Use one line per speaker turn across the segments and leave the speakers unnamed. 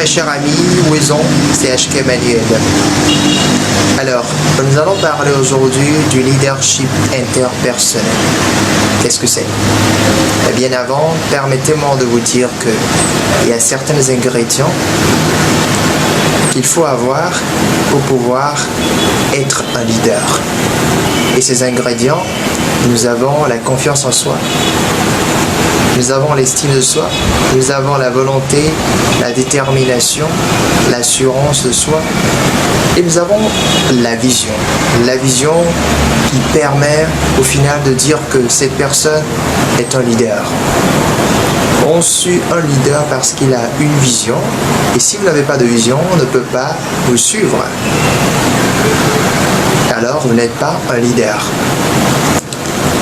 très cher ami Wison, c'est HK Manuel. Alors, nous allons parler aujourd'hui du leadership interpersonnel. Qu'est-ce que c'est? Bien avant, permettez-moi de vous dire qu'il y a certains ingrédients qu'il faut avoir pour pouvoir être un leader. Et ces ingrédients, nous avons la confiance en soi, nous avons l'estime de soi, nous avons la volonté, la détermination, l'assurance de soi, et nous avons la vision. La vision qui permet au final de dire que cette personne est un leader. On suit un leader parce qu'il a une vision, et si vous n'avez pas de vision, on ne peut pas vous suivre. Alors vous n'êtes pas un leader.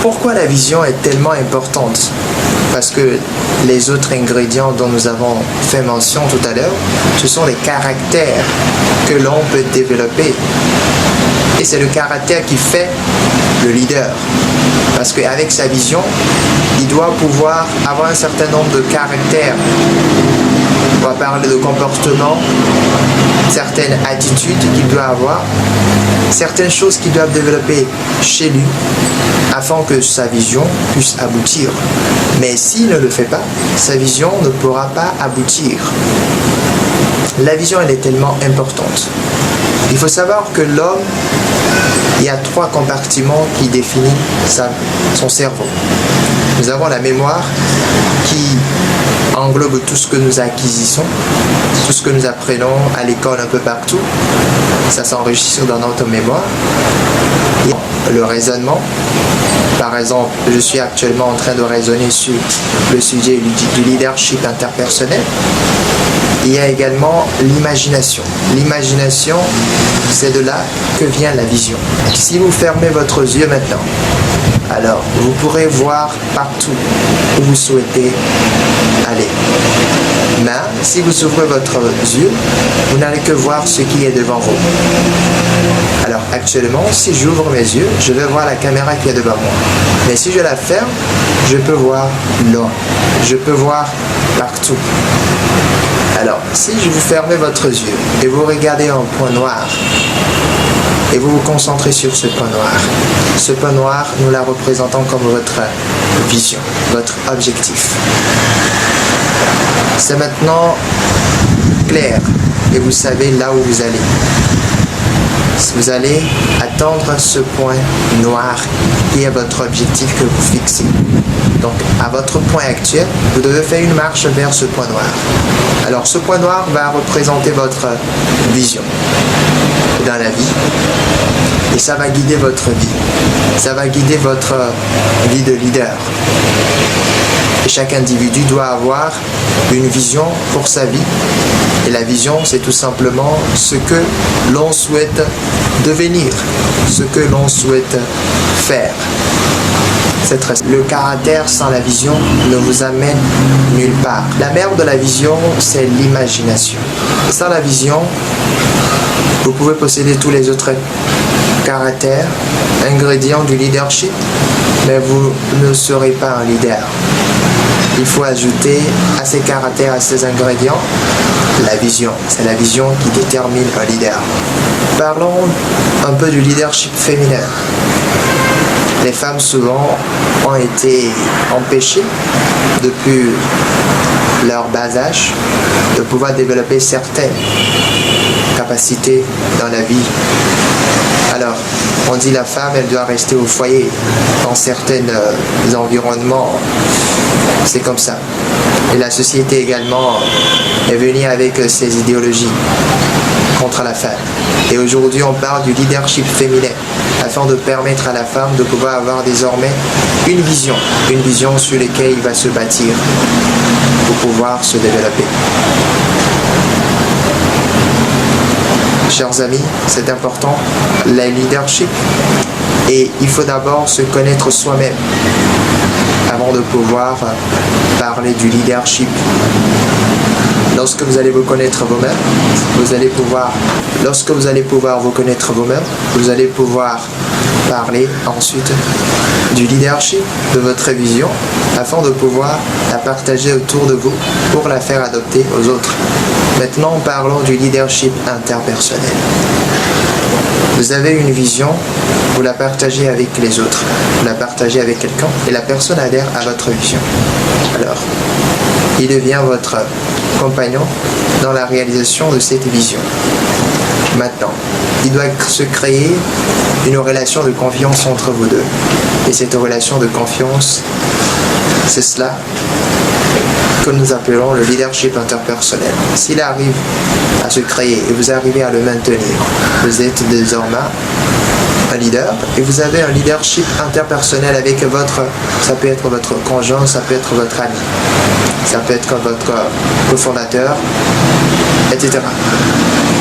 Pourquoi la vision est tellement importante? Parce que les autres ingrédients dont nous avons fait mention tout à l'heure, ce sont les caractères que l'on peut développer. Et c'est le caractère qui fait le leader. Parce qu'avec sa vision, il doit pouvoir avoir un certain nombre de caractères. On va parler de comportement, certaines attitudes qu'il doit avoir, certaines choses qu'il doit développer chez lui afin que sa vision puisse aboutir. Mais s'il ne le fait pas, sa vision ne pourra pas aboutir. La vision, elle est tellement importante. Il faut savoir que l'homme, il y a 3 compartiments qui définissent son cerveau. Nous avons la mémoire qui englobe tout ce que nous acquisissons, tout ce que nous apprenons à l'école un peu partout. Ça s'enregistre dans notre mémoire. Et le raisonnement. Par exemple, je suis actuellement en train de raisonner sur le sujet du leadership interpersonnel. Il y a également l'imagination. L'imagination, c'est de là que vient la vision. Si vous fermez votre yeux maintenant, alors vous pourrez voir partout où vous souhaitez aller. Mais si vous ouvrez votre yeux, vous n'allez que voir ce qui est devant vous. Alors actuellement, si j'ouvre mes yeux, je vais voir la caméra qui est devant moi. Mais si je la ferme, je peux voir loin. Je peux voir partout. Alors, si vous fermez votre yeux et vous regardez un point noir, et vous vous concentrez sur ce point noir, nous la représentons comme votre vision, votre objectif. C'est maintenant clair et vous savez là où vous allez. Vous allez atteindre ce point noir qui est votre objectif que vous fixez. Donc, à votre point actuel, vous devez faire une marche vers ce point noir. Alors, ce point noir va représenter votre vision dans la vie. Et ça va guider votre vie. Ça va guider votre vie de leader. Et chaque individu doit avoir une vision pour sa vie. Et la vision, c'est tout simplement ce que l'on souhaite devenir, ce que l'on souhaite faire. Le caractère sans la vision ne vous amène nulle part. La mère de la vision, c'est l'imagination. Sans la vision, vous pouvez posséder tous les autres caractères, ingrédients du leadership, mais vous ne serez pas un leader. Il faut ajouter à ces caractères, à ces ingrédients, la vision. C'est la vision qui détermine un leader. Parlons un peu du leadership féminin. Les femmes souvent ont été empêchées depuis leur bas âge de pouvoir développer certaines capacités dans la vie. Alors, on dit la femme, elle doit rester au foyer. Dans certains environnements, c'est comme ça. Et la société également est venue avec ses idéologies contre la femme. Et aujourd'hui, on parle du leadership féminin afin de permettre à la femme de pouvoir avoir désormais une vision sur laquelle il va se bâtir pour pouvoir se développer. Chers amis, c'est important, le leadership, et il faut d'abord se connaître soi-même avant de pouvoir parler du leadership. Lorsque vous allez vous connaître vous-même, lorsque vous allez pouvoir vous connaître vous-même, vous allez pouvoir parler ensuite du leadership, de votre vision, afin de pouvoir la partager autour de vous pour la faire adopter aux autres. Maintenant, parlons du leadership interpersonnel. Vous avez une vision, vous la partagez avec les autres, vous la partagez avec quelqu'un et la personne adhère à votre vision. Alors, il devient votre compagnon dans la réalisation de cette vision. Maintenant, il doit se créer une relation de confiance entre vous deux. Et cette relation de confiance, c'est cela que nous appelons le leadership interpersonnel. S'il arrive à se créer et vous arrivez à le maintenir, vous êtes désormais un leader et vous avez un leadership interpersonnel avec ça peut être votre conjoint, ça peut être votre ami, ça peut être votre cofondateur, etc.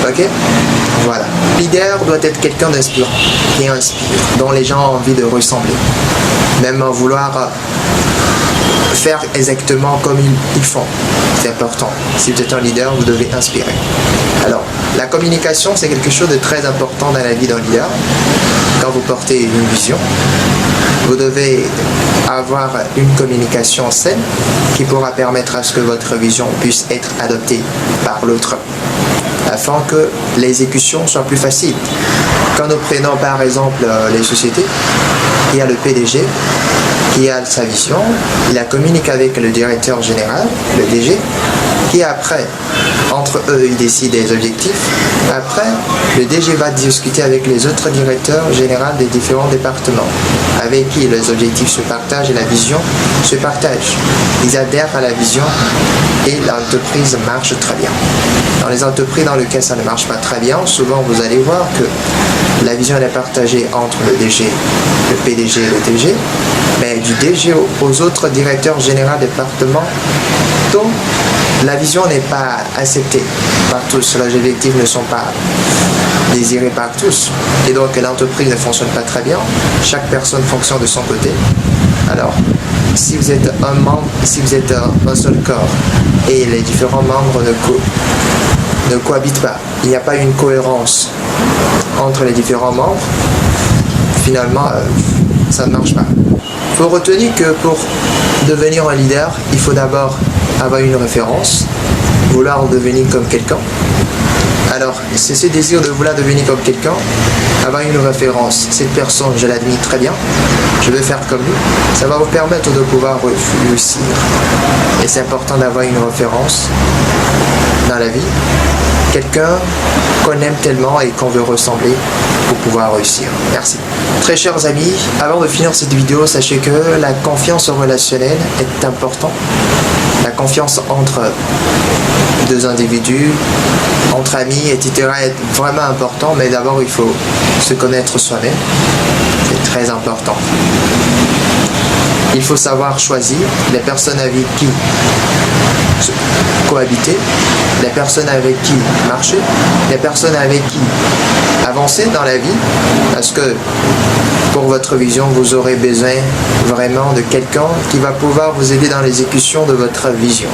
Ok? Voilà. Leader doit être quelqu'un d'inspirant, qui inspire, dont les gens ont envie de ressembler. Même en vouloir faire exactement comme ils font. C'est important. Si vous êtes un leader, vous devez inspirer. Alors, la communication, c'est quelque chose de très important dans la vie d'un leader. Quand vous portez une vision, vous devez avoir une communication saine qui pourra permettre à ce que votre vision puisse être adoptée par l'autre, afin que l'exécution soit plus facile. Quand nous prenons par exemple les sociétés, il y a le PDG qui a sa vision, il la communique avec le directeur général, le DG, qui après, entre eux, ils décident des objectifs. Après, le DG va discuter avec les autres directeurs généraux des différents départements, avec qui les objectifs se partagent et la vision se partage. Ils adhèrent à la vision et l'entreprise marche très bien. Dans les entreprises dans lesquelles ça ne marche pas très bien, souvent vous allez voir que la vision est partagée entre le DG, le PDG et le DG, mais du DG aux autres directeurs généraux départements, dont la vision n'est pas acceptée par tous, les objectifs ne sont pas désirés par tous, et donc l'entreprise ne fonctionne pas très bien, chaque personne fonctionne de son côté. Alors, si vous êtes un membre, si vous êtes un seul corps, et les différents membres ne cohabitent pas, il n'y a pas une cohérence entre les différents membres, finalement, ça ne marche pas. Il faut retenir que pour devenir un leader, il faut d'abord avoir une référence, vouloir devenir comme quelqu'un. Alors, c'est ce désir de vouloir devenir comme quelqu'un, avoir une référence. Cette personne, je l'admire très bien, je veux faire comme lui. Ça va vous permettre de pouvoir réussir. Et c'est important d'avoir une référence dans la vie. Quelqu'un qu'on aime tellement et qu'on veut ressembler pour pouvoir réussir. Merci. Très chers amis, avant de finir cette vidéo, sachez que la confiance relationnelle est importante. La confiance entre deux individus, entre amis, etc. est vraiment important, mais d'abord il faut se connaître soi-même. C'est très important. Il faut savoir choisir les personnes avec qui cohabiter, les personnes avec qui marcher, les personnes avec qui avancer dans la vie, parce que pour votre vision, vous aurez besoin vraiment de quelqu'un qui va pouvoir vous aider dans l'exécution de votre vision.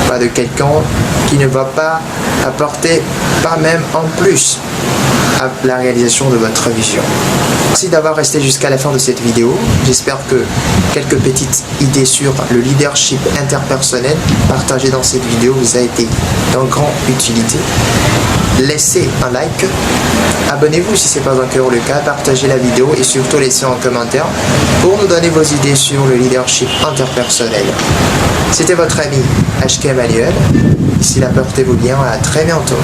Pas de quelqu'un qui ne va pas apporter, pas même en plus, à la réalisation de votre vision. Merci d'avoir resté jusqu'à la fin de cette vidéo. J'espère que quelques petites idées sur le leadership interpersonnel partagées dans cette vidéo vous a été d'une grande utilité. Laissez un like, abonnez-vous si ce n'est pas encore le cas, partagez la vidéo et surtout laissez un commentaire pour nous donner vos idées sur le leadership interpersonnel. C'était votre ami HK Emmanuel. Ici là, portez-vous bien, à très bientôt.